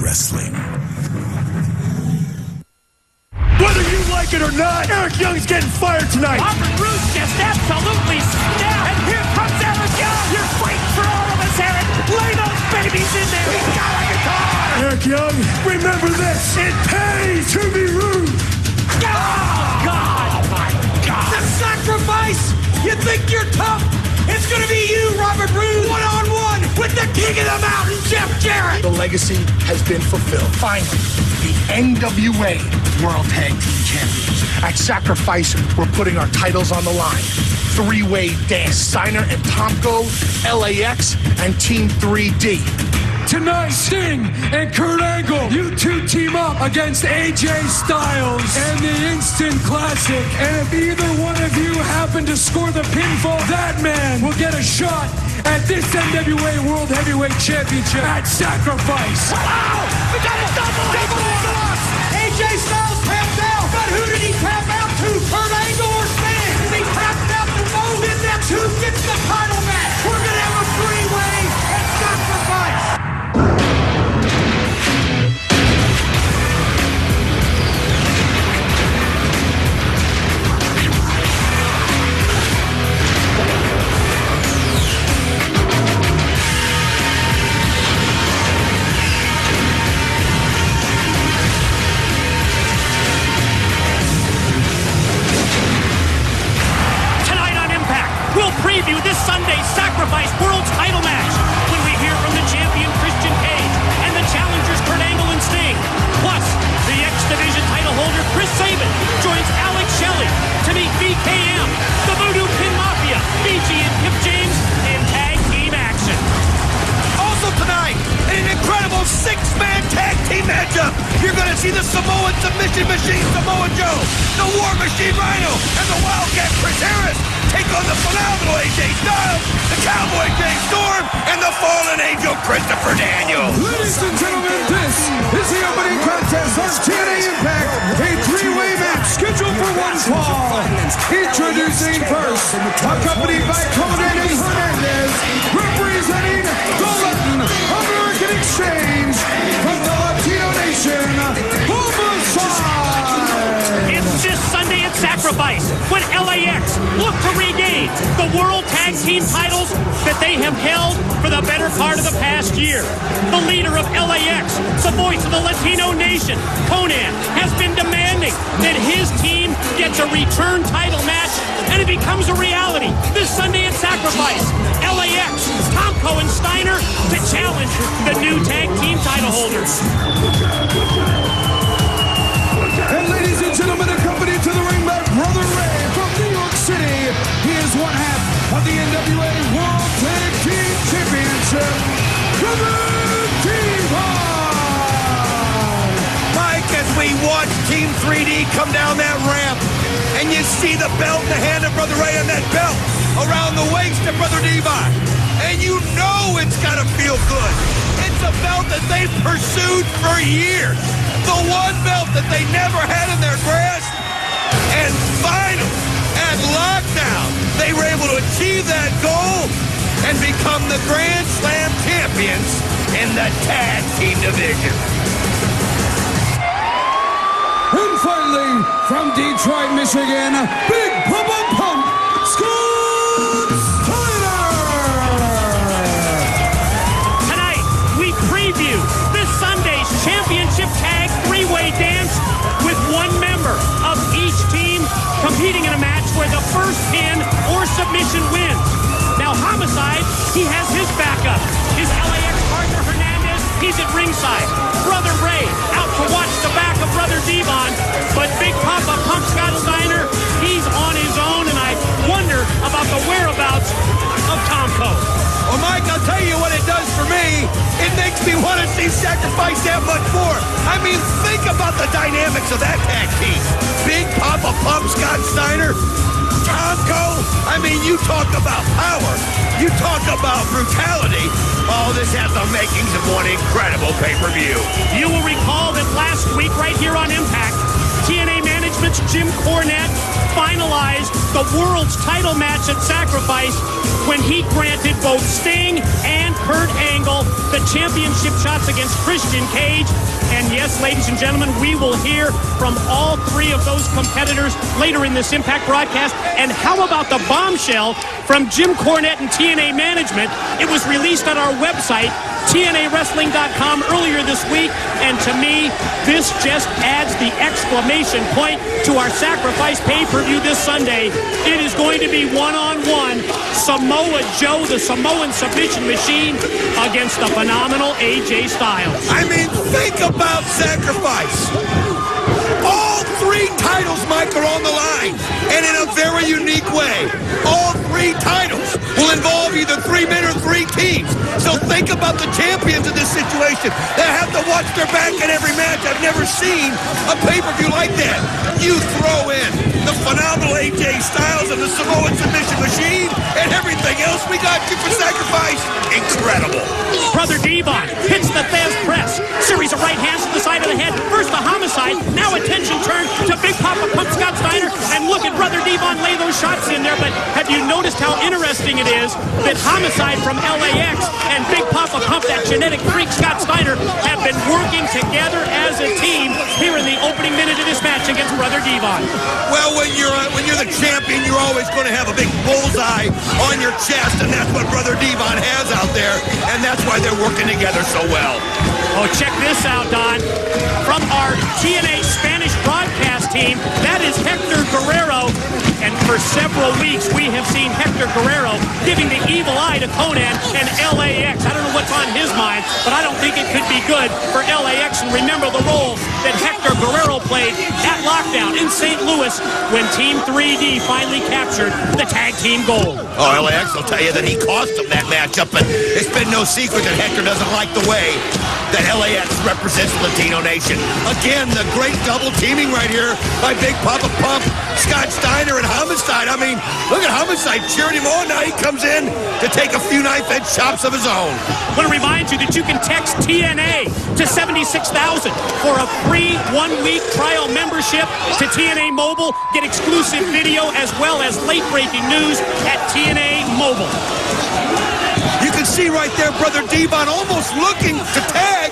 wrestling. Whether you like it or not, Eric Young's getting fired tonight. Robert Roode just absolutely snapped. And here comes Eric Young. You're fighting for all of us, Eric. Lay those babies in there. He's got a guitar. Eric Young, remember this. It pays to be rude. Oh, God. My God. The sacrifice. You think you're tough? It's going to be you, Robert Roode, one-on-one with the king of the mountain, Jeff Jarrett. The legacy has been fulfilled. Finally, the NWA World Tag Team Champions. At Sacrifice, we're putting our titles on the line. Three-way dance. Steiner and Tomko, LAX, and Team 3D. Tonight, Sting and Kurt Angle, you two team up against AJ Styles and the Instant Classic. And if either one of you happen to score the pinfall, that man will get a shot at this NWA World Heavyweight Championship at Sacrifice. Wow! We got a double loss! AJ Styles tapped out, but who did he tap out to? Kurt Angle or Sting? He tapped out to both. Then them two gets the title match. We're gonna have a three-way at Sacrifice. Preview this Sunday's Sacrifice World title match when we hear from the champion Christian Cage and the challengers Kurt Angle and Sting. Plus, the X Division title holder Chris Sabin joins Alex Shelley to meet BKM, the Voodoo Pin Mafia, BG and Kip James in tag team action. Also tonight, an incredible six-man tag team matchup. You're going to see the Samoan Submission Machine Samoa Joe, the War Machine Rhino, and the Wildcat Chris Harris take on the phenomenal AJ Styles, the Cowboy James Storm, and the Fallen Angel Christopher Daniels. Ladies and gentlemen, this is the opening contest on TNA Impact, a three-way match scheduled for one fall. Introducing first, accompanied by Conan and Hernandez, representing the Latin American Exchange from the Latino Nation, Homicide. It's this Sunday at Sacrifice when LAX look to regain the World Tag Team titles that they have held for the better part of the past year. The leader of LAX, the voice of the Latino nation, Conan, has been demanding that his team gets a return title match, and it becomes a reality this Sunday at Sacrifice. LAX, Tomko, and Steiner to challenge the new tag team title holders. And ladies and gentlemen, accompanied to the ring by Brother Ray from New York City. He is one half of the NWA World Tag Team Championship, Kevin Devon. Mike, as we watch Team 3D come down that ramp, and you see the belt in the hand of Brother Ray and that belt around the waist of Brother Devon, and you know it's got to feel good. It's a belt that they've pursued for years. The one belt that they never had in their grasp. And finally, at Lockdown, they were able to achieve that goal and become the Grand Slam champions in the tag team division. And finally, from Detroit, Michigan, Big Papa Pump, Scott Steiner. Tonight, we preview this Sunday's championship tag three-way dance with one member of each team competing in a match where the first pin or submission wins. Now, Homicide, he has his backup. His LAX partner, Hernandez, he's at ringside. Brother Ray out to watch the back of Brother Devon. But Big Papa Pump Scott Steiner, he's on his own, and I wonder about the whereabouts of Tomko. Well, Mike, I'll tell you what it does for me. It makes me want to see Sacrifice that much more. I mean, think about the dynamics of that tag team. Big Papa Pump Scott Steiner, Tomko. I mean, you talk about power. You talk about brutality. Oh, this has the makings of one incredible pay-per-view. You will recall that last week right here on Impact, TNA manager Management's Jim Cornette finalized the world's title match at Sacrifice when he granted both Sting and Kurt Angle the championship shots against Christian Cage. And yes, ladies and gentlemen, we will hear from all three of those competitors later in this Impact broadcast. And how about the bombshell from Jim Cornette and TNA Management? It was released on our website, TNAWrestling.com, earlier this week. And to me, this just adds the exclamation point to our Sacrifice pay-per-view this Sunday. It is going to be one-on-one Samoa Joe, the Samoan submission machine, against the phenomenal AJ Styles. I mean, think about Sacrifice. All three titles, Mike, are on the line, and in a very unique way. All three titles will involve either 3 men or 3 teams. So think about the champions in this situation. They have to watch their back in every match. I've never seen a pay-per-view like that. You throw in the phenomenal AJ Styles and the Samoan submission machine and everything else we got you for Sacrifice. Incredible. Brother Devon hits the Thesz press. Series of right hands to the side of the head. First the homicide. Now attention turned to Big Papa Pump Scott Steiner. And look at Brother Devon lay those shots in there. But have you noticed how interesting it is that Homicide from LAX and Big Papa Pump, that genetic freak Scott Steiner, have been working together as a team here in the opening minute of this match against Brother Devon? Well, when you're the champion, you're always going to have a big bullseye on your chest, and that's what Brother Devon has out there, and that's why they're working together so well. Oh, check this out, Don. From our TNA Spanish broadcast team, that is Hector Guerrero. And for several weeks, we have seen Hector Guerrero giving the evil eye to Conan and LAX. I don't know what's on his mind, but I don't think it could be good for LAX. And remember the role that Hector Guerrero played at Lockdown in St. Louis when Team 3D finally captured the tag team gold. Oh, LAX will tell you that he cost him that matchup, but it's been no secret that Hector doesn't like the way that LAX represents Latino Nation. Again, the great double teaming right here by Big Papa Pump, Scott Steiner, and Homicide. I mean, look at Homicide cheering him on. Now he comes in to take a few knife-edge chops of his own. I want to remind you that you can text TNA to 76,000 for a free 1-week trial membership to TNA Mobile. Get exclusive video as well as late-breaking news at TNA Mobile. You can see right there Brother Devon almost looking to tag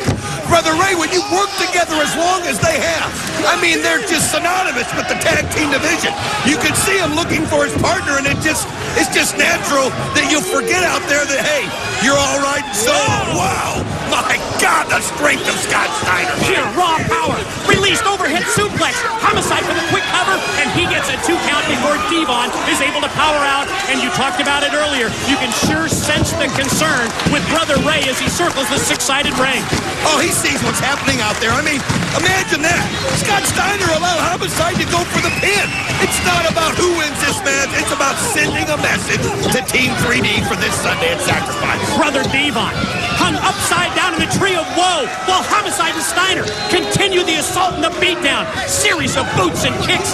Brother Ray when you work together as long as they have. I mean, they're just synonymous with the tag team division. You can see him looking for his partner, and it's just natural that you'll forget out there that, hey, you're all right and so on. Wow. My God, the strength of Scott Steiner. Sheer raw power. Released overhead suplex. Homicide for the quick cover, and he gets a 2 count before Devon is able to power out. And you talked about it earlier. You can sure sense the concern with Brother Ray as he circles the 6-sided ring. Oh, he sees what's happening out there. I mean, imagine that. Scott Steiner allowed Homicide to go for the pin. It's not about who wins this match. It's about sending a message to Team 3D for this Sunday at Sacrifice. Brother Devon hung upside down in the tree of woe while Homicide and Steiner continue the assault and the beatdown. Series of boots and kicks.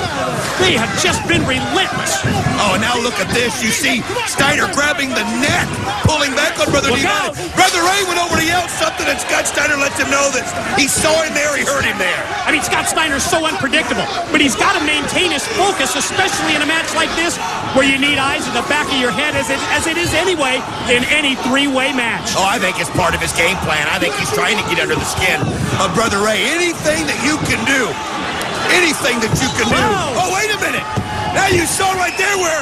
They have just been relentless. Oh, and now look at this. You see Steiner grabbing the neck, pulling back on Brother Devon. Brother Ray went over to yell something, and Scott Steiner lets him know that he saw him there, he heard him there. I mean, Scott Steiner's so unpredictable, but he's got to maintain his focus, especially in a match like this where you need eyes in the back of your head as it is anyway in any 3-way match. Oh, I think it's part of his game plan. I think he's trying to get under the skin of Brother Ray. Anything that you can do. Anything that you can do. Oh, wait a minute. Now you saw right there where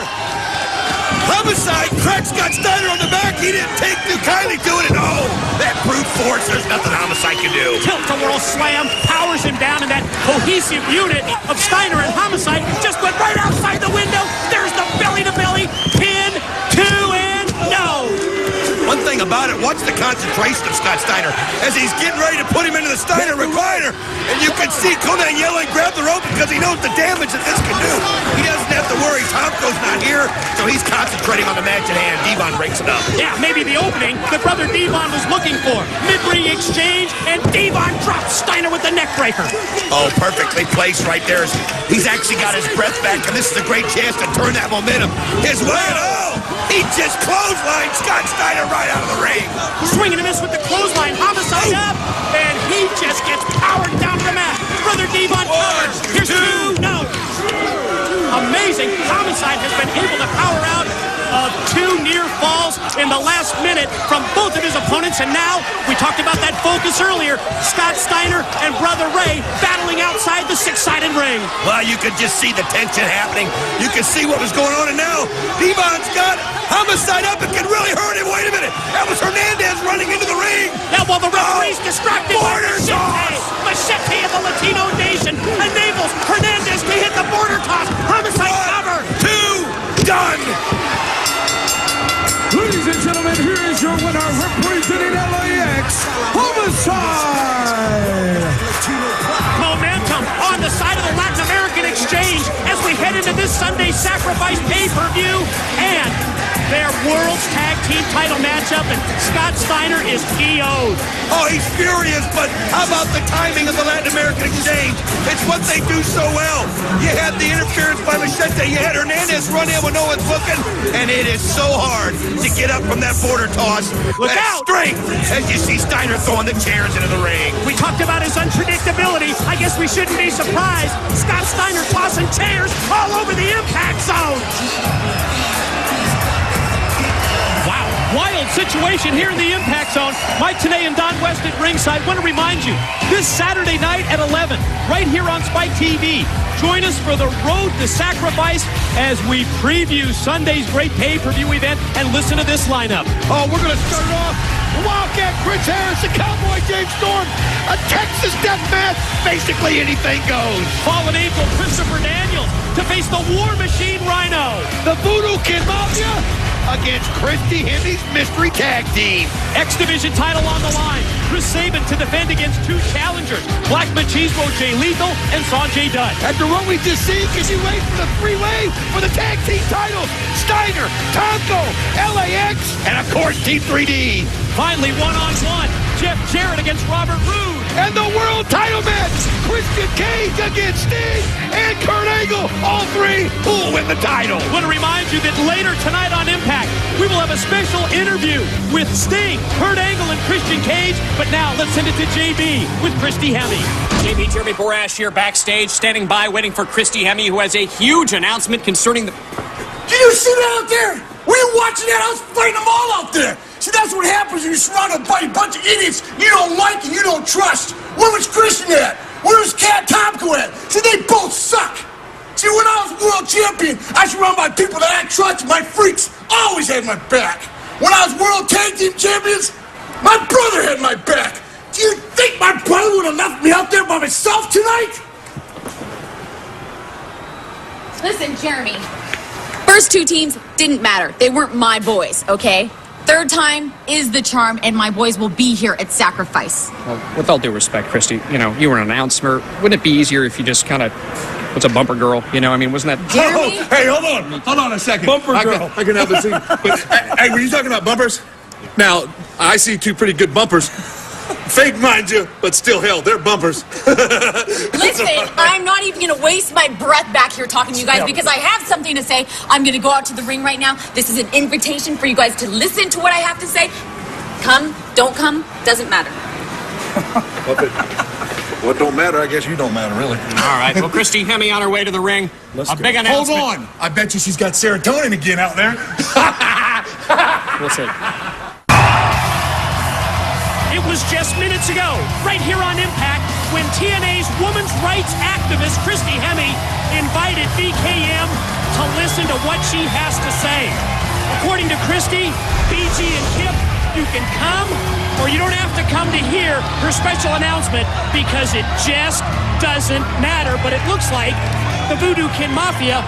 Homicide cracked Scott Steiner on the back. He didn't take too kindly to it. And oh, that brute force. There's nothing Homicide can do. Tilt-a-whirl slam powers him down, and that cohesive unit of Steiner and Homicide just went right outside the window. There's the belly-to-belly pin, 2 and no. One thing about it, watch the concentration of Scott Steiner as he's getting ready to put him into the Steiner recliner. And you can see Conan yelling, grab the rope, because he knows the damage that this can do. He doesn't have to worry. Tomko's not here, so he's concentrating on the match at hand. Devon breaks it up. Yeah, maybe the opening that Brother Devon was looking for. Mid-ring exchange, and Devon drops Steiner with the neck breaker. Oh, perfectly placed right there. He's actually got his breath back, and this is a great chance to turn that momentum his way. And oh, he just clotheslined Scott Steiner right out of the ring. Swinging and miss with the clothesline. Homicide up, and he just gets powered down to the mat. Brother Devon covers. Here's 2, no. amazing. Homicide has been able to power out of 2 near falls in the last minute from both of his opponents. And now, we talked about that focus earlier, Scott Steiner and Brother Ray battling outside the 6-sided ring. Well, you could just see the tension happening. You could see what was going on, and now Devon's got Homicide up. It can really hurt him. Wait a minute. That was Hernandez running into the ring. Now, while the referee's distracted by border Machete of the Latino Nation enables Hernandez to hit the border toss. Homicide cover. 2, done. Ladies and gentlemen, here is your winner representing LAX, Homicide! Momentum on the side of the Latin American Exchange as we head into this Sunday's Sacrifice pay-per-view and their World's Tag Team title matchup, and Scott Steiner is PO'd. Oh, he's furious, but how about the timing of the Latin American Exchange? It's what they do so well. You had the interference by Machete. You had Hernandez run in when no one's looking, and it is so hard to get up from that border toss. Look out! Strength as you see Steiner throwing the chairs into the ring. We talked about his unpredictability. I guess we shouldn't be surprised. Scott Steiner tossing chairs all over the impact zone. Wow, wild situation here in the impact zone. Mike Tenay and Don West at ringside. Want to remind you, this Saturday night at 11, right here on Spike TV. Join us for the Road to Sacrifice as we preview Sunday's great pay-per-view event, and listen to this lineup. Oh, we're going to start off. Wildcat Chris Harris, the Cowboy James Storm, a Texas death match. Basically anything goes. Fallen Angel Christopher Daniels to face the War Machine Rhino. The Voodoo Kid Mafia against Christy Hemi's Mystery Tag Team. X Division title on the line. Chris Sabin to defend against 2 challengers, Black Machismo Jay Lethal and Sanjay Dutt. After what we just seen, can you wait for the 3-way for the tag team titles? Steiner, Tonko, LAX, and of course Team 3D. Finally, one-on-one, Jeff Jarrett against Robert Roode. And the world title match, Christian Cage against Sting and Kurt Angle. All 3 who will win the title. I want to remind you that later tonight on Impact, we will have a special interview with Sting, Kurt Angle, and Christian Cage. But now, let's send it to JB with Christy Hemme. JB, Jeremy Borash here backstage, standing by, waiting for Christy Hemme, who has a huge announcement concerning the... Did you see that out there? Were you watching that? I was fighting them all out there. See, that's what happens when you're surrounded by a bunch of idiots you don't like and you don't trust. Where was Christian at? Where was Cat Tomko at? See, they both suck. See, when I was world champion, I was surrounded by people that I trust. My freaks always had my back. When I was world tag team champions, my brother had my back. Do you think my brother would have left me out there by myself tonight? Listen, Jeremy. First 2 teams didn't matter. They weren't my boys, okay? 3rd time is the charm, and my boys will be here at Sacrifice. Well, with all due respect, Christy, you know, you were an announcer. Wouldn't it be easier if you just kind of... What's a bumper girl? You know, I mean, wasn't that... Jeremy? Oh, hey, hold on. Hold on a second. Bumper girl. I can have the scene. But, hey, were you talking about bumpers? Now, I see 2 pretty good bumpers. Fake, mind you, but still, hell, they're bumpers. Listen, I'm not even going to waste my breath back here talking to you guys because I have something to say. I'm going to go out to the ring right now. This is an invitation for you guys to listen to what I have to say. Come, don't come, doesn't matter. What don't matter, I guess you don't matter, really. All right, well, Christy Hemme on her way to the ring. A big announcement. Hold on. I bet you she's got serotonin again out there. We'll see. It was just minutes ago, right here on Impact, when TNA's women's rights activist Christy Hemme invited BKM to listen to what she has to say. According to Christy, BG and Kip, you can come or you don't have to come to hear her special announcement because it just doesn't matter. But it looks like the Voodoo Kid Mafia,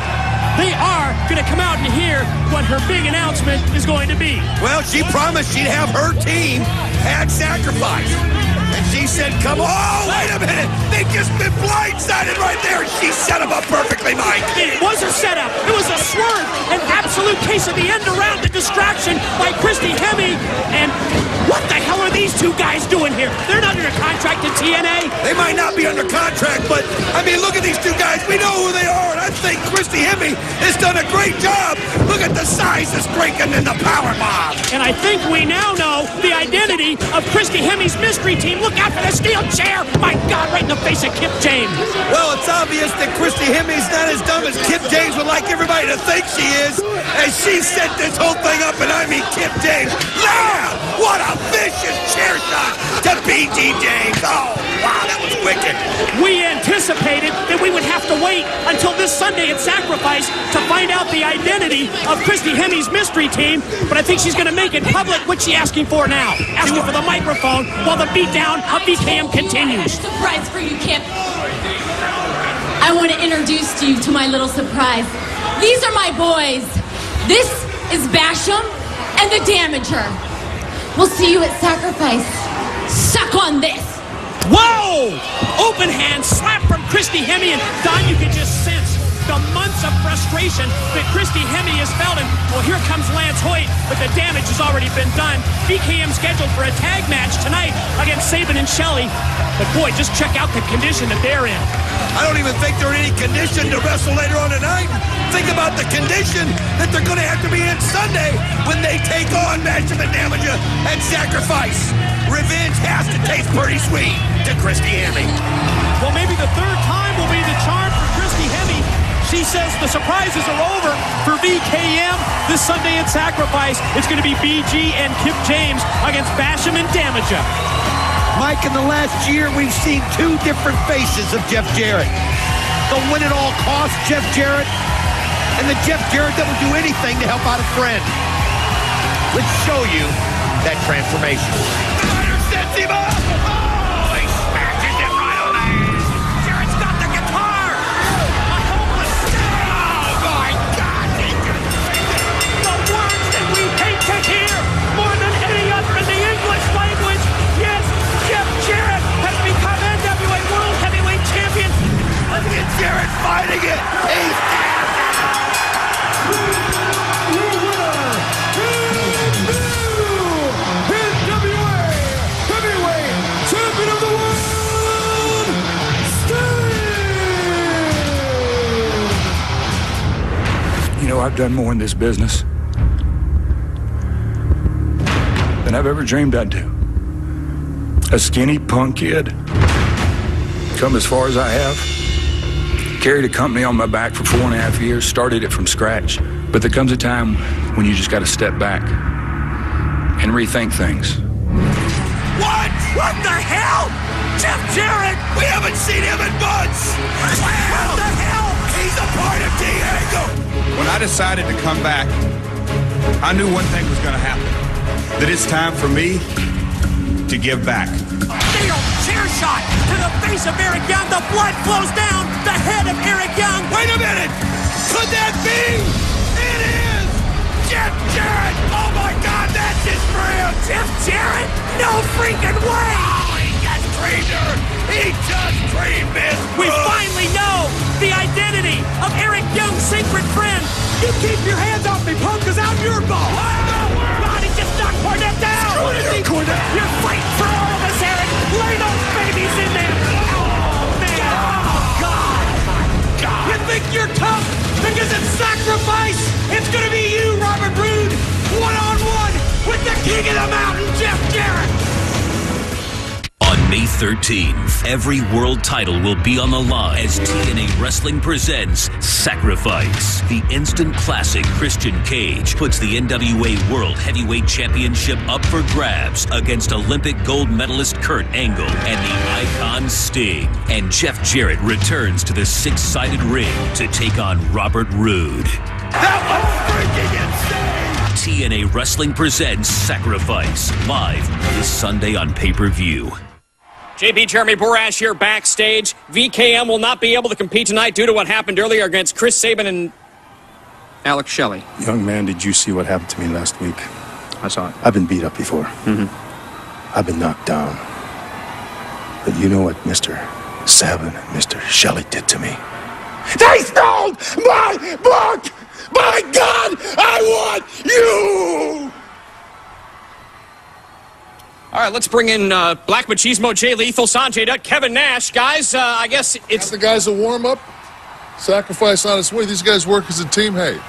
they are going to come out and hear what her big announcement is going to be. Well, she promised she'd have her team at Sacrifice. And she said, come on. Oh, wait a minute. They've just been blindsided right there. She set them up perfectly, Mike. It was a setup. It was a swerve. An absolute case of the end around, the distraction by Christy Hemme. And what the hell are these 2 guys doing here? They're not under contract to TNA. They might not be under contract, but, I mean, look at these 2 guys. We know who they are, and I think Christy Hemme has done a great job. Look at the size, the strength, and then the power bomb. And I think we now know the identity of Christy Hemme's mystery team. Look Look out for the steel chair. My God, right in the face of Kip James. Well, it's obvious that Christy Hemming's not as dumb as Kip James would like everybody to think she is, as she set this whole thing up, and I mean Kip James. Yeah! What a vicious chair shot to BG James. Oh, wow, that was wicked. We anticipated that we would have to wait until this Sunday at Sacrifice to find out the identity of Christy Hemming's mystery team, but I think she's going to make it public. What's she asking for now? Asking for the microphone while the beatdown of BKM continues. Surprise for you, Kip. I want to introduce you to my little surprise. These are my boys. This is Basham and the Damager. We'll see you at Sacrifice. Suck on this. Whoa! Open hand slap from Christy Hemme, and Don, you can just sense the months of frustration that Christy Hemme has felt. And well, here comes Lance Hoyt, but the damage has already been done. BKM scheduled for a tag match tonight against Sabin and Shelley. But boy, just check out the condition that they're in. I don't even think they're in any condition to wrestle later on tonight. Think about the condition that they're going to have to be in Sunday when they take on Basham and Damager at Sacrifice. Revenge has to taste pretty sweet to Christy Hemme. Well, maybe the third time will be the charm for Christy Hemme. She says the surprises are over for BKM this Sunday at Sacrifice. It's going to be BG and Kip James against Basham and Damager. Mike, in the last year, we've seen two different faces of Jeff Jarrett. The win-at-all-cost Jeff Jarrett, and the Jeff Jarrett that would do anything to help out a friend. Let's show you that transformation. Sets him up! Oh, he smashes him right on the head! Jarrett's got the guitar! A hopeless stay! Oh, my God! The words that we hate to hear more than any other in the English language. Yes, Jeff Jarrett has become NWA World Heavyweight Champion. Look at Jarrett fighting it! He's down! You know, I've done more in this business than I've ever dreamed I'd do. A skinny punk kid, come as far as I have, carried a company on my back for 4.5 years, started it from scratch. But there comes a time when you just got to step back and rethink things. What? What the hell? Jeff Jarrett? We haven't seen him in months! What the hell? He's a part of Diego! When I decided to come back, I knew one thing was going to happen. That it's time for me to give back. Fatal chair shot to the face of Eric Young. The blood flows down the head of Eric Young. Wait a minute! Could that be? It is! Jeff Jarrett! Oh my God, that's his friend! Jeff Jarrett? No freaking way! Oh, he just dreamed her! He just dreamed this! We finally know the identity of Eric Young's secret friend. You keep your hands off me, punk, because I'm your boss. God, he just knocked Cornette down. Cornette! You're fighting for all of us, Eric. Lay those babies in there. Oh, man. Oh, God. God! You think you're tough because it's Sacrifice? It's going to be you, Robert Roode, one-on-one with the king of the mountain, Jeff Jarrett. On May 13th, every world title will be on the line as TNA Wrestling presents Sacrifice. The instant classic Christian Cage puts the NWA World Heavyweight Championship up for grabs against Olympic gold medalist Kurt Angle and the Icon Sting. And Jeff Jarrett returns to the six-sided ring to take on Robert Roode. That was freaking insane! TNA Wrestling presents Sacrifice, live this Sunday on pay-per-view. JP Jeremy Borash here backstage. VKM will not be able to compete tonight due to what happened earlier against Chris Sabin and Alex Shelley. Young man, did you see what happened to me last week? I saw it. I've been beat up before. I've been knocked down. But you know what Mr. Sabin and Mr. Shelley did to me? They stole my book! My God, I want you! All right, let's bring in Black Machismo, Jay Lethal, Sanjay Dutt, Kevin Nash. Guys, I guess it's... The guys a warm-up. Sacrifice on its way. These guys work as a team. Hey,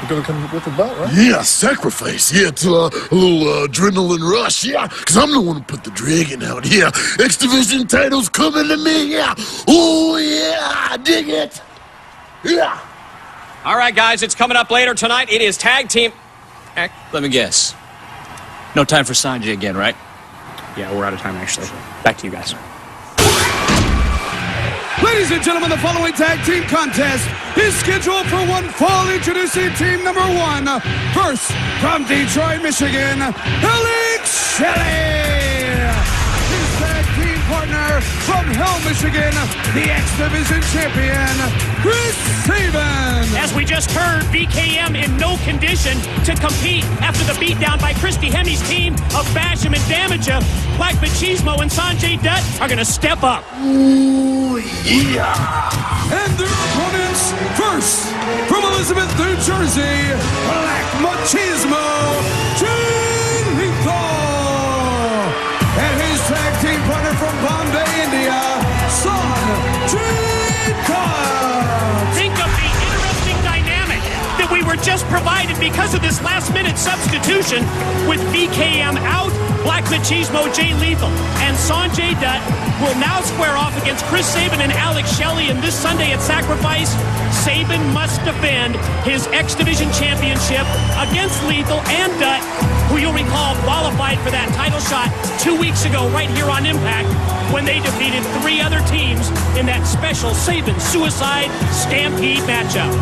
You're gonna come with the belt, right? Yeah, sacrifice. Yeah, it's a little adrenaline rush. Yeah, because I'm the one who put the dragon out. Yeah, X Division titles coming to me. Yeah. Oh, yeah. Dig it. Yeah. All right, guys, it's coming up later tonight. It is tag team. Heck, Let me guess. No time for Sanjay again, right? yeah, we're out of time, actually. Back to you guys. Ladies and gentlemen, the following tag team contest is scheduled for one fall. Introducing team number 1. First, from Detroit, Michigan, Alex Shelley. His tag team partner from Hell, Michigan, the X Division champion, Chris Sabin. As we just heard, VKM in no condition to compete after the beatdown by Christy Hemi's team of Basham and Damaja. Black Machismo and Sanjay Dutt are going to step up. Ooh, yeah. And their opponents, first, from Elizabeth, New Jersey, Black Machismo, Jay Lethal. And his tag team partner from Bombay, India, Sanjay Dutt. Think of the interesting dynamic that we were just provided because of this last-minute substitution with VKM out. Black Machismo, Jay Lethal, and Sanjay Dutt will now square off against Chris Sabin and Alex Shelley. And this Sunday at Sacrifice, Sabin must defend his X Division championship against Lethal and Dutt, who you'll recall qualified for that title shot 2 weeks ago right here on Impact when they defeated 3 other teams in that special Sabin Suicide Stampede matchup.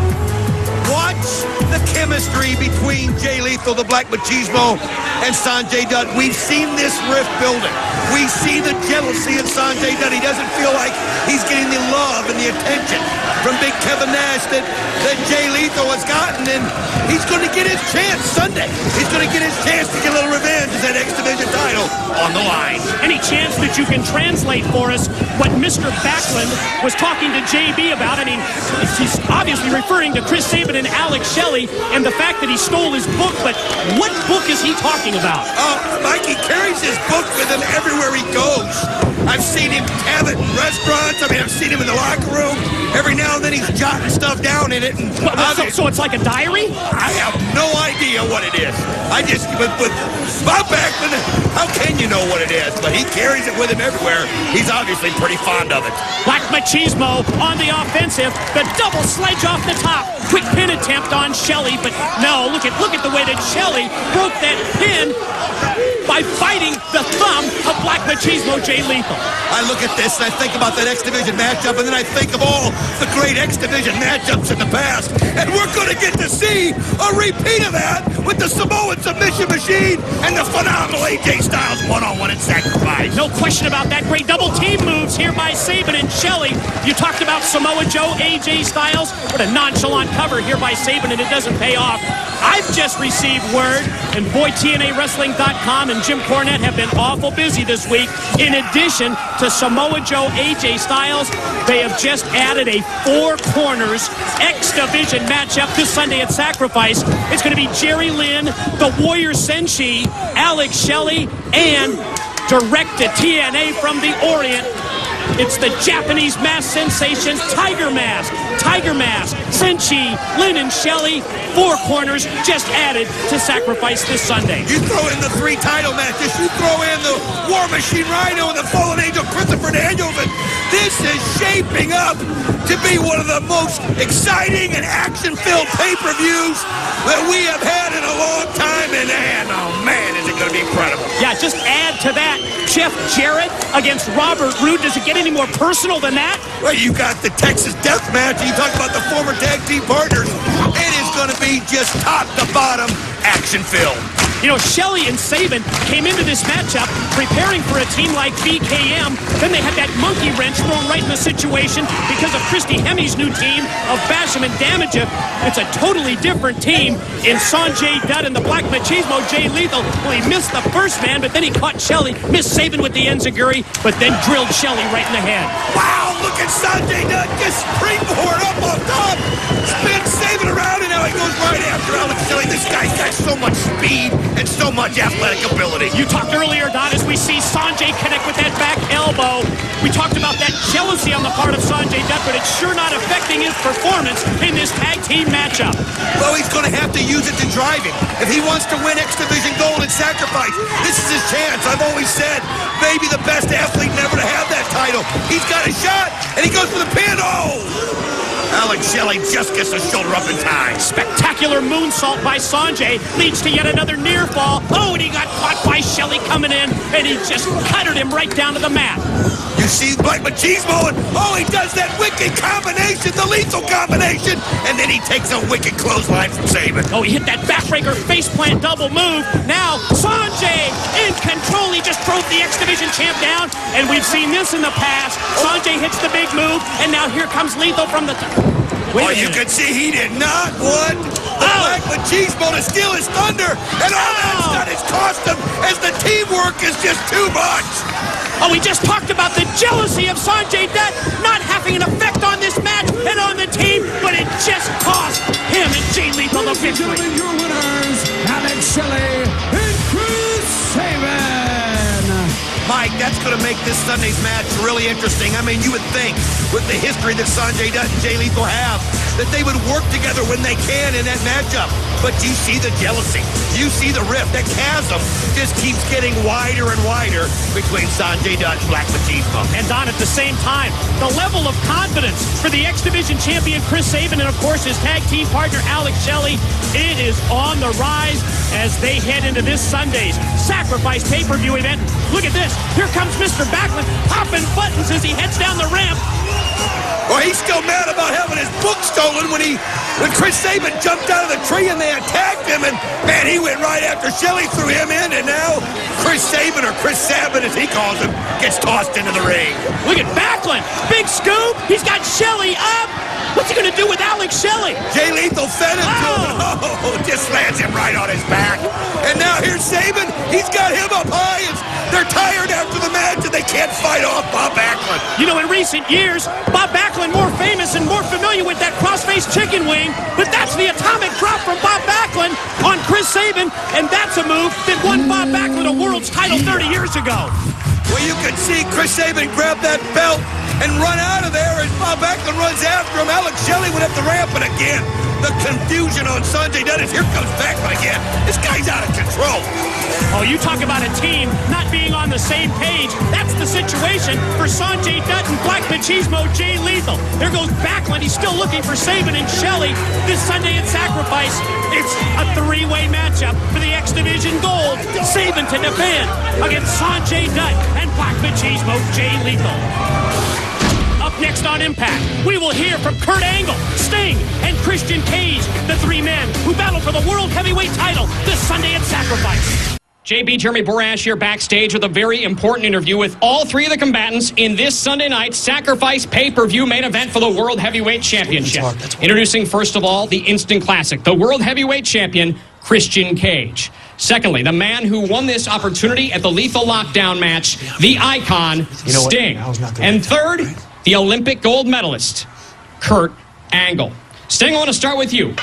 Watch the chemistry between Jay Lethal, the Black Machismo, and Sanjay Dutt. We've seen this rift building. We see the jealousy in Sanjay Dutt. He doesn't feel like he's getting the love and the attention from Big Kevin Nash that Jay Lethal has gotten, and he's going to get his chance Sunday. He's going to get his chance to get a little revenge as that X Division title on the line. Any chance that you can translate for us what Mr. Backlund was talking to JB about? I mean, he's obviously referring to Chris Sabin and Alex Shelley and the fact that he stole his book, but what book is he talking about? Mikey carries his book with him everywhere he goes. I've seen him have it in restaurants. I mean, I've seen him in the locker room. Every now and then he's jotting stuff down in it. And so it's like a diary? I have no idea what it is. With Bob Backlund, how can you know what it is? But he carries it with him everywhere. He's obviously pretty fond of it. Black Machismo on the offensive. The double sledge off the top. Quick pin attempt on Shelley, but no, look at the way that Shelley broke that pin by biting the thumb of Black Machismo, Jay Lethal. I look at this and I think about that X Division matchup, and then I think of all the great X Division matchups in the past, and we're going to get to see a repeat of that with the Samoan Submission Machine and the phenomenal AJ Styles one-on-one at Sacrifice. No question about that. Great double team moves here by Sabin and Shelley. You talked about Samoa Joe, AJ Styles. What a nonchalant cover here by Sabin, and it doesn't pay off. I've just received word, and boy, TNAWrestling.com and Jim Cornette have been awful busy this week. In addition to Samoa Joe, AJ Styles, they have just added a 4 corners X Division matchup this Sunday at Sacrifice. It's going to be Jerry Lynn, the Warrior Senshi, Alex Shelley, and direct to TNA from the Orient, it's the Japanese mask sensations, Tiger Mask, Senshi, Lynn, and Shelley. 4 corners just added to Sacrifice this Sunday. You throw in the 3 title matches, you throw in the War Machine Rhino and the Fallen Angel Christopher Daniels, and this is shaping up to be one of the most exciting and action-filled pay-per-views that we have had in a long time, and oh man, is it going to be incredible. Yeah, just add to that Jeff Jarrett against Robert Roode. Does it get any more personal than that? Well, you got the Texas Death Match, and you talk about the former tag team partners. It is going to be just top to bottom action-filled. You know, Shelley and Sabin came into this matchup preparing for a team like VKM. Then they had that monkey wrench thrown right in the situation because of Christy Hemi's new team of Basham and Damaja. It's a totally different team in Sanjay Dutt and the Black Machismo, Jay Lethal. Well, he missed the first man, but then he caught Shelley, missed Sabin with the enziguri, but then drilled Shelley right in the head. Wow, look at Sanjay Dutt just springboard up on top. Spin Sabin around, and now he goes right after Alex Shelley. This guy's got so much speed and so much athletic ability. You talked earlier, Don, as we see Sanjay connect with that back elbow. We talked about that jealousy on the part of Sanjay Dutt, but it's sure not affecting his performance in this tag team matchup. Well, he's going to have to use it to drive him. If he wants to win X Division gold and Sacrifice, this is his chance. I've always said, maybe the best athlete never to have that title. He's got a shot, and he goes for the pin. Oh! Alex Shelley just gets the shoulder up in time. Spectacular moonsault by Sanjay leads to yet another near fall. Oh, and he got caught by Shelley coming in, and he just cuttered him right down to the mat. You see Black Machismo, and oh, he does that wicked combination, the lethal combination, and then he takes a wicked clothesline from Sabin. Oh, he hit that backbreaker faceplant double move. Now, Sanjay in control. He just drove the X Division champ down, and we've seen this in the past. Sanjay hits the big move, and now here comes Lethal from the top. Oh, you can see he did not want the Black Machismo to steal his thunder, and all that's done is cost him, as the teamwork is just too much. Oh, we just talked about the jealousy of Sanjay Dutt not having an effect on this match and on the team, but it just cost him and Jay Lethal the victory. Gentlemen, your winners, Alex Shelley and Chris Sabin. Mike, that's going to make this Sunday's match really interesting. I mean, you would think, with the history that Sanjay Dutt and Jay Lethal have, that they would work together when they can in that matchup. But you see the jealousy. You see the rift. That chasm just keeps getting wider and wider between Sanjay Dutt and Black Machismo. And Don, at the same time, the level of confidence for the X Division champion Chris Sabin and, of course, his tag team partner Alex Shelley, it is on the rise as they head into this Sunday's Sacrifice pay-per-view event. Look at this. Here comes Mr. Backlund popping buttons as he heads down the ramp. Well, he's still mad about having his book stolen when Chris Sabin jumped out of the tree and they attacked him, and man, he went right after Shelley, threw him in, and now Chris Sabin, or Chris Sabin as he calls him, gets tossed into the ring. Look at Backlund. Big scoop. He's got Shelley up. What's he going to do with Alex Shelley? Jay Lethal fed him to him. Oh, just lands him right on his back. And now here's Sabin. He's got him up high. They're tired after the match, and they can't fight off Bob Backlund. You know, in recent years, Bob Backlund more famous and more familiar with that cross-face chicken wing, but that's the atomic drop from Bob Backlund on Chris Sabin, and that's a move that won Bob Backlund a world's title 30 years ago. Well, you can see Chris Sabin grab that belt and run out of there as Bob Backlund runs after him. Alex Shelley went up the ramp, and again, the confusion on Sanjay Dutt is here comes Backlund again. This guy's out of control. Oh, you talk about a team not being on the same page. That's the situation for Sanjay Dutt and Black Machismo Jay Lethal. There goes Backlund. He's still looking for Sabin and Shelley this Sunday at Sacrifice. It's a three-way matchup for the X Division gold. Sabin to defend against Sanjay Dutt and Black Machismo Jay Lethal. Up next on Impact, we will hear from Kurt Angle, Sting, and Christian Cage, the three men who battle for the World Heavyweight title this Sunday at Sacrifice. JB Jeremy Borash here backstage with a very important interview with all three of the combatants in this Sunday night Sacrifice pay-per-view main event for the World Heavyweight Championship. Introducing, first of all, the instant classic, the World Heavyweight Champion, Christian Cage. Secondly, the man who won this opportunity at the Lethal Lockdown match, the icon, Sting. And third, the Olympic gold medalist, Kurt Angle. Sting, I want to start with you.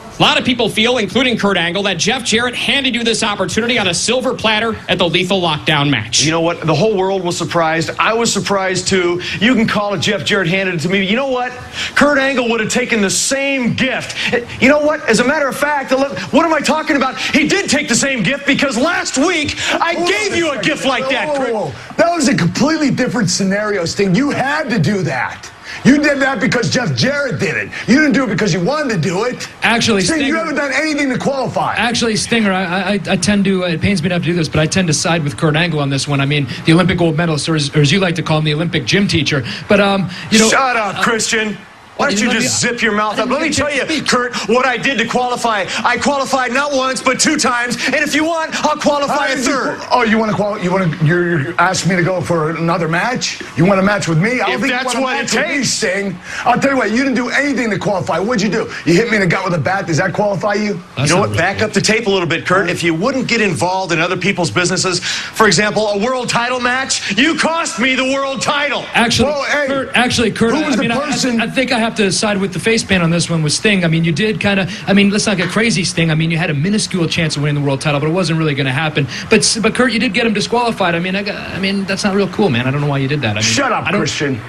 A lot of people feel, including Kurt Angle, that Jeff Jarrett handed you this opportunity on a silver platter at the Lethal Lockdown match. You know what? The whole world was surprised. I was surprised, too. You can call it Jeff Jarrett handed it to me. You know what? Kurt Angle would have taken the same gift. You know what? As a matter of fact, what am I talking about? He did take the same gift because last week I gave you a gift like that, Kurt. That was a completely different scenario, Sting. You had to do that. You did that because Jeff Jarrett did it. You didn't do it because you wanted to do it. Actually, Stinger, Stinger, you haven't done anything to qualify. Actually, Stinger, I tend to, it pains me to have to do this, but I tend to side with Kurt Angle on this one. I mean, the Olympic gold medalist, or as you like to call him, the Olympic gym teacher. But, you know... Shut up, Christian. Why don't you just zip your mouth up? Let me tell you, Kurt, what I did to qualify. I qualified not once, but 2 times. And if you want, I'll qualify a third. You want to qualify? You're asking me to go for another match? You want a match with me? I don't think that's you want what a it match with me, takes. Sting. I'll tell you what, you didn't do anything to qualify. What'd you do? You hit me in the gut with a bat. Does that qualify you? You know what? Back up the tape a little bit, Kurt. If you wouldn't get involved in other people's businesses, for example, a world title match, you cost me the world title. Actually, Kurt, who was the person? I think I have to side with the face paint on this one with Sting. I mean, you did kind of, I mean, let's not get crazy, Sting. I mean, you had a minuscule chance of winning the world title, but it wasn't really going to happen. But Kurt, you did get him disqualified. I mean, that's not real cool, man. I don't know why you did that. I mean, shut up, Christian.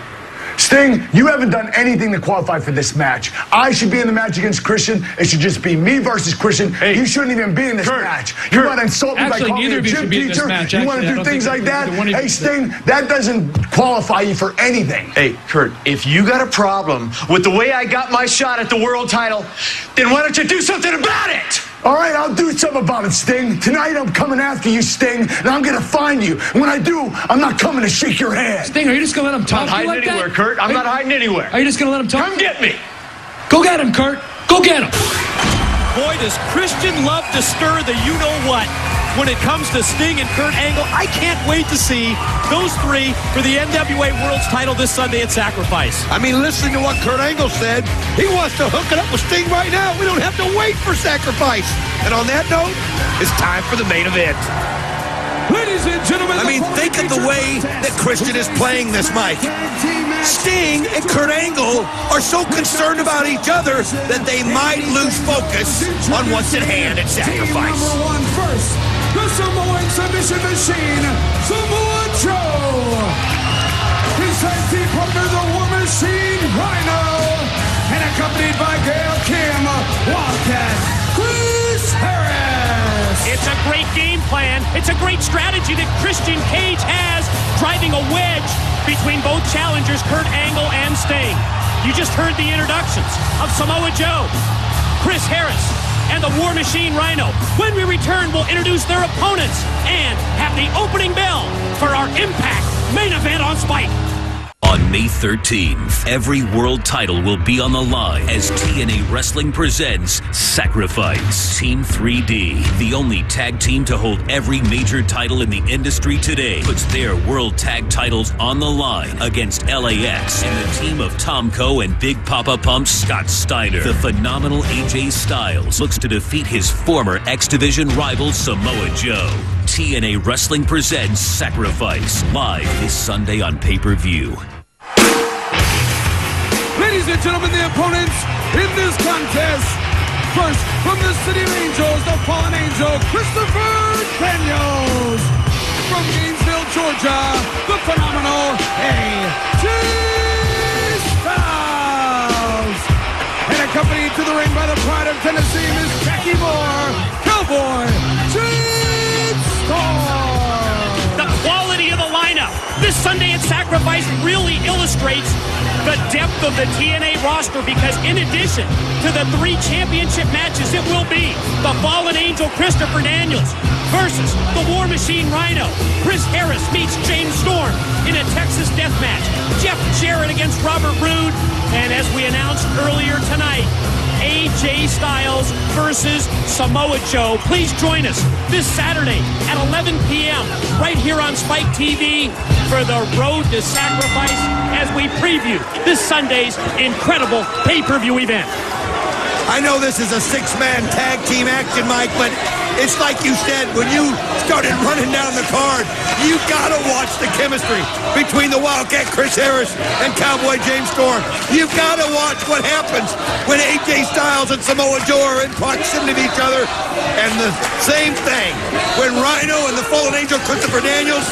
Sting, you haven't done anything to qualify for this match. I should be in the match against Christian. It should just be me versus Christian. Hey, you shouldn't even be in this match. You want to insult me by calling me a gym teacher? You want to do things like that? Hey, Sting, that doesn't qualify you for anything. Hey, Kurt, if you got a problem with the way I got my shot at the world title, then why don't you do something about it? All right, I'll do something about it, Sting. Tonight I'm coming after you, Sting, and I'm going to find you. And when I do, I'm not coming to shake your hand. Sting, are you just going to let him talk to you like that? I'm not hiding anywhere, Kurt. I'm not hiding anywhere. Are you just going to let him talk? Come get me. Go get him, Kurt. Go get him. Boy, does Christian love to stir the you-know-what. When it comes to Sting and Kurt Angle, I can't wait to see those three for the NWA World's title this Sunday at Sacrifice. I mean, listening to what Kurt Angle said, he wants to hook it up with Sting right now. We don't have to wait for Sacrifice. And on that note, it's time for the main event. Ladies and gentlemen, I mean, think of the way that Christian is playing this, Mike. Sting and Kurt Angle are so concerned about each other that they might lose focus on what's at hand at Sacrifice. Number one first, the Samoan submission machine, Samoa Joe. His tag team partner, the War Machine, Rhino. And accompanied by Gail Kim, Wildcat, Chris Harris. It's a great game plan. It's a great strategy that Christian Cage has, driving a wedge between both challengers, Kurt Angle and Sting. You just heard the introductions of Samoa Joe, Chris Harris, and the War Machine Rhino. When we return, we'll introduce their opponents and have the opening bell for our Impact main event on Spike. On May 13th, every world title will be on the line as TNA Wrestling presents Sacrifice. Team 3D, the only tag team to hold every major title in the industry today, puts their world tag titles on the line against LAX and the team of Tomko and Big Papa Pump's Scott Steiner. The phenomenal AJ Styles looks to defeat his former X-Division rival Samoa Joe. TNA Wrestling presents Sacrifice, live this Sunday on pay-per-view. Ladies and gentlemen, the opponents in this contest. First, from the City of Angels, the fallen angel, Christopher Daniels. From Gainesville, Georgia, the phenomenal AJ Styles. And accompanied to the ring by the pride of Tennessee, Miss Jackie Moore, Cowboy Jade Starr. The quality of the lineup this Sunday at Sacrifice really illustrates the depth of the TNA roster, because in addition to the 3 championship matches, it will be the Fallen Angel Christopher Daniels versus the War Machine Rhino. Chris Harris meets James Storm in a Texas death match. Jeff Jarrett against Robert Roode. And as we announced earlier tonight, AJ Styles versus Samoa Joe. Please join us this Saturday at 11 p.m. right here on Spike TV for the Road to Sacrifice as we preview this Sunday's incredible pay-per-view event. I know this is a 6-man tag team action, Mike, but it's like you said, when you started running down the card, you gotta watch the chemistry between the Wildcat Chris Harris and Cowboy James Storm. You've gotta watch what happens when AJ Styles and Samoa Joe are in proximity of each other. And the same thing when Rhino and the Fallen Angel Christopher Daniels,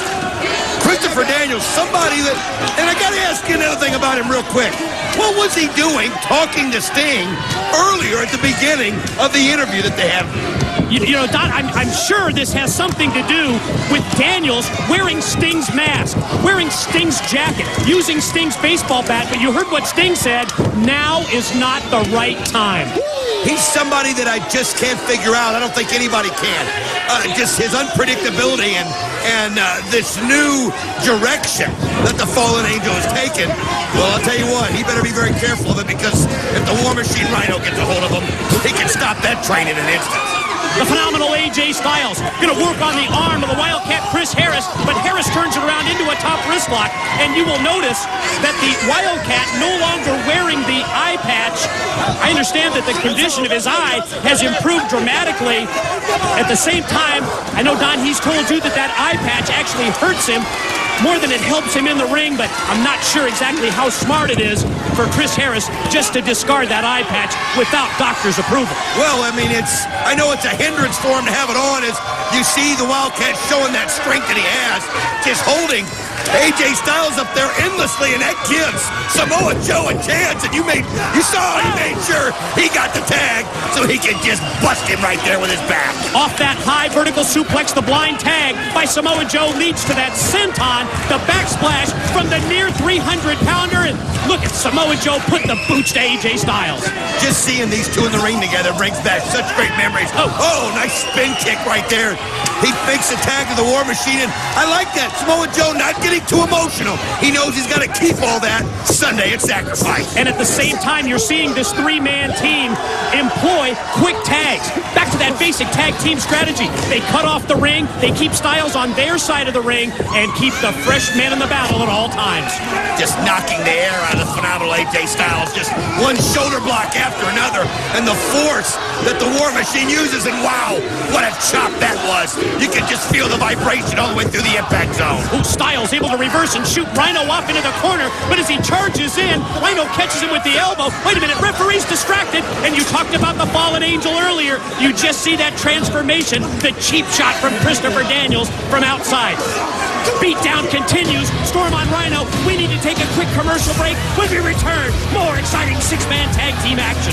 somebody that, and I gotta ask you another thing about him real quick. What was he doing talking to Sting earlier at the beginning of the interview that they had? You know, Don, I'm sure this has something to do with Daniels wearing Sting's mask, wearing Sting's jacket, using Sting's baseball bat. But you heard what Sting said, now is not the right time. He's somebody that I just can't figure out. I don't think anybody can. Just his unpredictability and this new direction that the Fallen Angel has taken. Well, I'll tell you what, he better be very careful of it, because if the War Machine Rhino gets a hold of him, he can stop that train in an instant. The phenomenal AJ Styles going to work on the arm of the Wildcat Chris Harris, but Harris turns it around into a top wrist lock, and you will notice that the Wildcat no longer wearing the eye patch. I understand that the condition of his eye has improved dramatically. At the same time, I know, Don, he's told you that that eye patch actually hurts him more than it helps him in the ring, but I'm not sure exactly how smart it is. for Chris Harris just to discard that eye patch without doctor's approval. Well, I mean, I know it's a hindrance for him to have it on as you see the Wildcat showing that strength that he has, just holding AJ Styles up there endlessly, and that gives Samoa Joe a chance, and you saw he made sure he got the tag so he could just bust him right there with his back. Off that high vertical suplex, the blind tag by Samoa Joe leads to that senton, the backsplash from the near 300-pounder, and look at Samoa Joe put the boots to AJ Styles. Just seeing these two in the ring together brings back such great memories. Oh, nice spin kick right there. He fakes the tag to the War Machine, and I like that. Samoa Joe not getting too emotional. He knows he's got to keep all that Sunday at Sacrifice. And at the same time, you're seeing this three-man team employ quick tags. Back to that basic tag team strategy. They cut off the ring, they keep Styles on their side of the ring, and keep the fresh men in the battle at all times. Just knocking the air out of the phenomenal AJ Styles. Just one shoulder block after another, and the force that the War Machine uses, and wow, what a chop that was. You can just feel the vibration all the way through the impact zone. Oh, Styles able to reverse and shoot Rhino off into the corner, but as he charges in, Rhino catches him with the elbow. Wait a minute, referee's distracted, and you talked about the Fallen Angel earlier. You just see that transformation, the cheap shot from Christopher Daniels from outside. Beatdown continues. Storm on Rhino. We need to take a quick commercial break. When we return, more exciting six-man tag team action.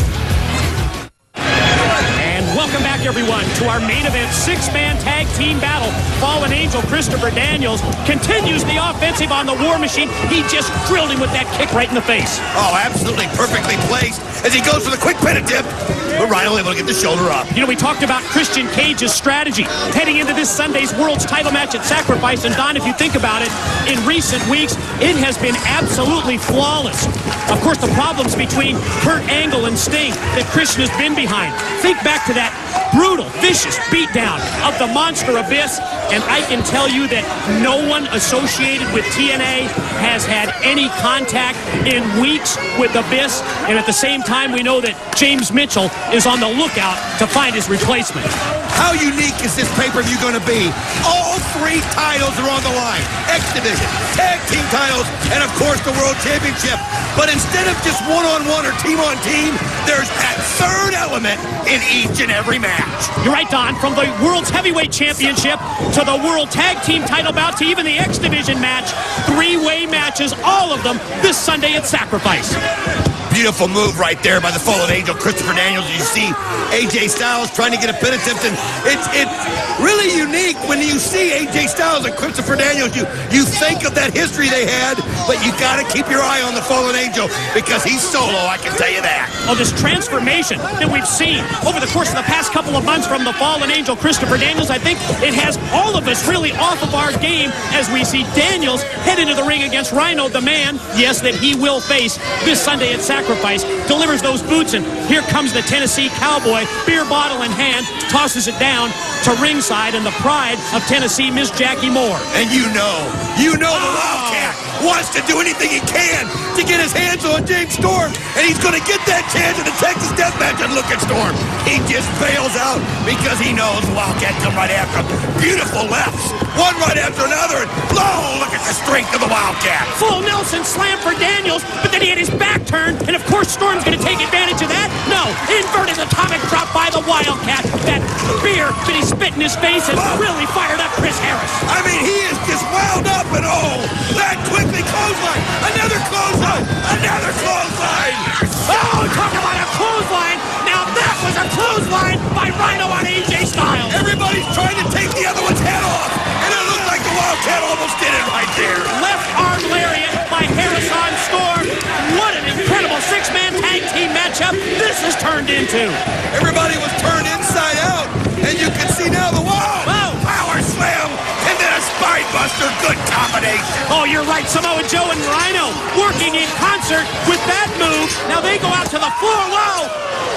And welcome back, everyone, to our main event six-man tag team battle. Fallen Angel Christopher Daniels continues the offensive on the War Machine. He just drilled him with that kick right in the face. Oh, absolutely perfectly placed as he goes for the quick pin attempt. But Rhino able to get the shoulder up. You know, we talked about Christian Cage's strategy heading into this Sunday's World's title match at Sacrifice. And Don, if you think about it, in recent weeks, it has been absolutely flawless. Of course, the problems between Kurt Angle and Sting that Christian has been behind. Think back to that brutal, vicious beatdown of the Monster Abyss. And I can tell you that no one associated with TNA has had any contact in weeks with Abyss. And at the same time, we know that James Mitchell is on the lookout to find his replacement. How unique is this pay-per-view going to be? All three titles are on the line. X Division, Tag Team titles, and of course the World Championship. But instead of just one-on-one or team-on-team, there's that third element in each and every match. You're right, Don. From the World's Heavyweight Championship to the World Tag Team title bout to even the X Division match, three-way matches, all of them this Sunday at Sacrifice. Beautiful move right there by the Fallen Angel, Christopher Daniels. You see AJ Styles trying to get a pin attempt, and it's really unique when you see AJ Styles and Christopher Daniels. You think of that history they had, but you got to keep your eye on the Fallen Angel because he's solo, I can tell you that. Oh, this transformation that we've seen over the course of the past couple of months from the Fallen Angel, Christopher Daniels, I think it has all of us really off of our game as we see Daniels head into the ring against Rhino, the man, yes, that he will face this Sunday at Sacrifice, delivers those boots, and here comes the Tennessee Cowboy, beer bottle in hand, tosses it down to ringside, and the pride of Tennessee, Miss Jackie Moore. And you know the Wildcat wants to do anything he can to get his hands on James Storm, and he's going to get that chance in the Texas Deathmatch, and look at Storm. He just bails out because he knows the Wildcat come right after him. Beautiful lefts, one right after another, and look at the strength of the Wildcat. Full Nelson slam for Daniels, but then he had his back turned, and of course Storm's going to take advantage of that. No, inverted atomic drop by the Wildcat. That beer that he spit in his face and really fired up Chris Harris. I mean, he is just wound up, and that quickly clothesline, another clothesline, another clothesline. Oh, talk about a clothesline. Now that was a clothesline by Rhino on AJ Styles. Everybody's trying to take the other one's head off, and it looked like the Wildcat almost did it right there. Left arm lariat by Harris on Storm. What an incredible six-man tag team matchup this has turned into. Everybody was turned inside out, and you can see now the power slam, and then a spine buster. Good combination. Oh, you're right. Samoa Joe and Rhino working in concert with that move. Now they go out to the floor. Whoa!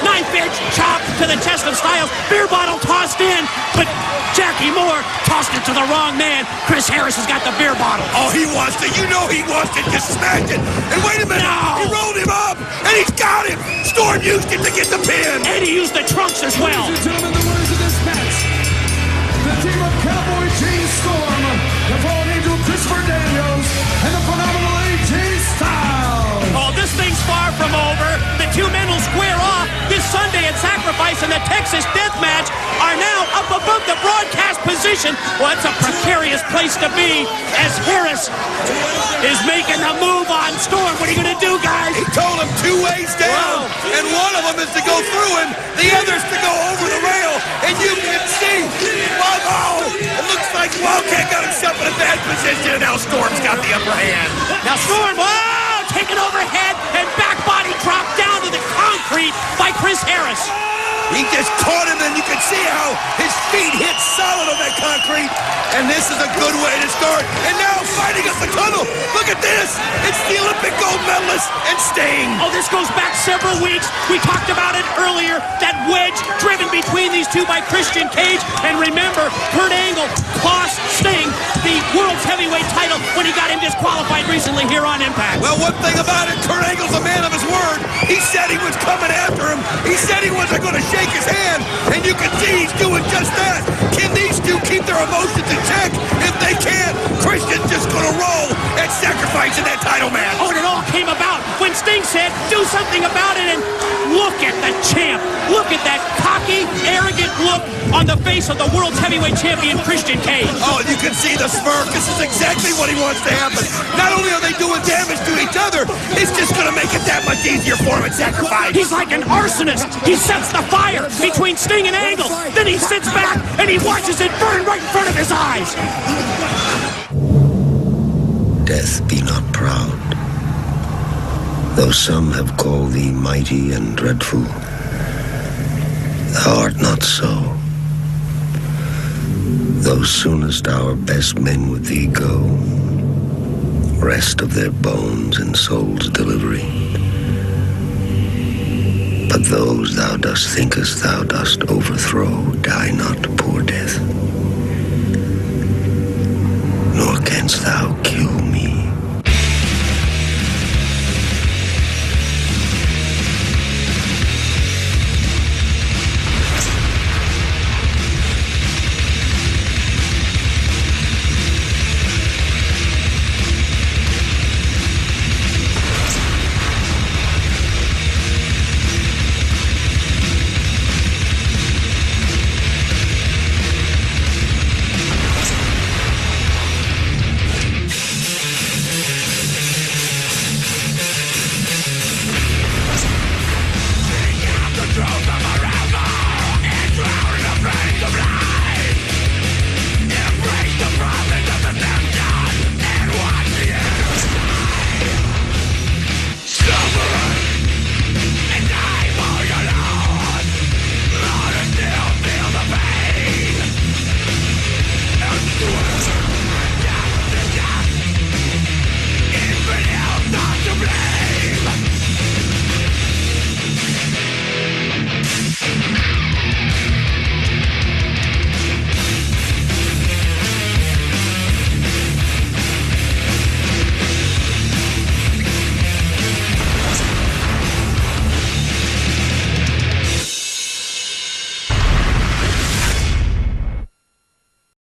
Knife-edge chop to the chest of Styles. Beer bottle tossed in, but Jackie Moore tossed it to the wrong man. Chris Harris has got the beer bottle. Oh, he wants to. You know he wants to. Just smash it. And wait a minute. No. He rolled him up, and he's got him. Storm used it to get the pin. And he used the trunks as well. Ladies and gentlemen, the winners of this match, the team of Cowboy James Storm, the Fallen Angel Christopher Daniels, and the phenomenal AJ Styles. Oh, this thing's far Sacrifice and the Texas Death Match are now up above the broadcast position. Well, it's a precarious place to be as Harris is making the move on Storm. What are you going to do, guys? He told him 2 ways down, and one of them is to go through him, the other's to go over the rail, and you can see, it looks like Wildcat got himself in a bad position, and now Storm's got the upper hand. Now Storm, taken overhead and back body dropped down to the concrete by Chris Harris. He just caught him, and you can see how his feet hit solid on that concrete. And this is a good way to start. And now fighting up the tunnel. Look at this. It's the Olympic gold medalist and Sting. Oh, this goes back several weeks. We talked about it earlier. That wedge driven between these two by Christian Cage. And remember, Kurt Angle cost Sting the world's heavyweight title when he got him disqualified recently here on Impact. Well, one thing about it, Kurt Angle's a man of his word. He said he was coming after him. He said he wasn't going to shake his hand, and you can see he's doing just that. Can these two keep their emotions in check? If they can, Christian's just going to roll and sacrifice in that title match. Oh, and it all came about when Sting said, do something about it, and look at the champ. Look at that cocky, arrogant look on the face of the world's heavyweight champion, Christian Cage. Oh, you can see the smirk. This is exactly what he wants to happen. Not only are they doing damage to each other, it's just going to make it that much easier for him at Sacrifice. He's like an arsonist. He sets the fire between Sting and Angle. Then he sits back and he watches it burn right in front of his eyes. Death, be not proud. Though some have called thee mighty and dreadful, thou art not so. Though soonest our best men with thee go, rest of their bones and souls delivery. But those thou dost thinkest thou dost overthrow, die not, poor death. Nor canst thou kill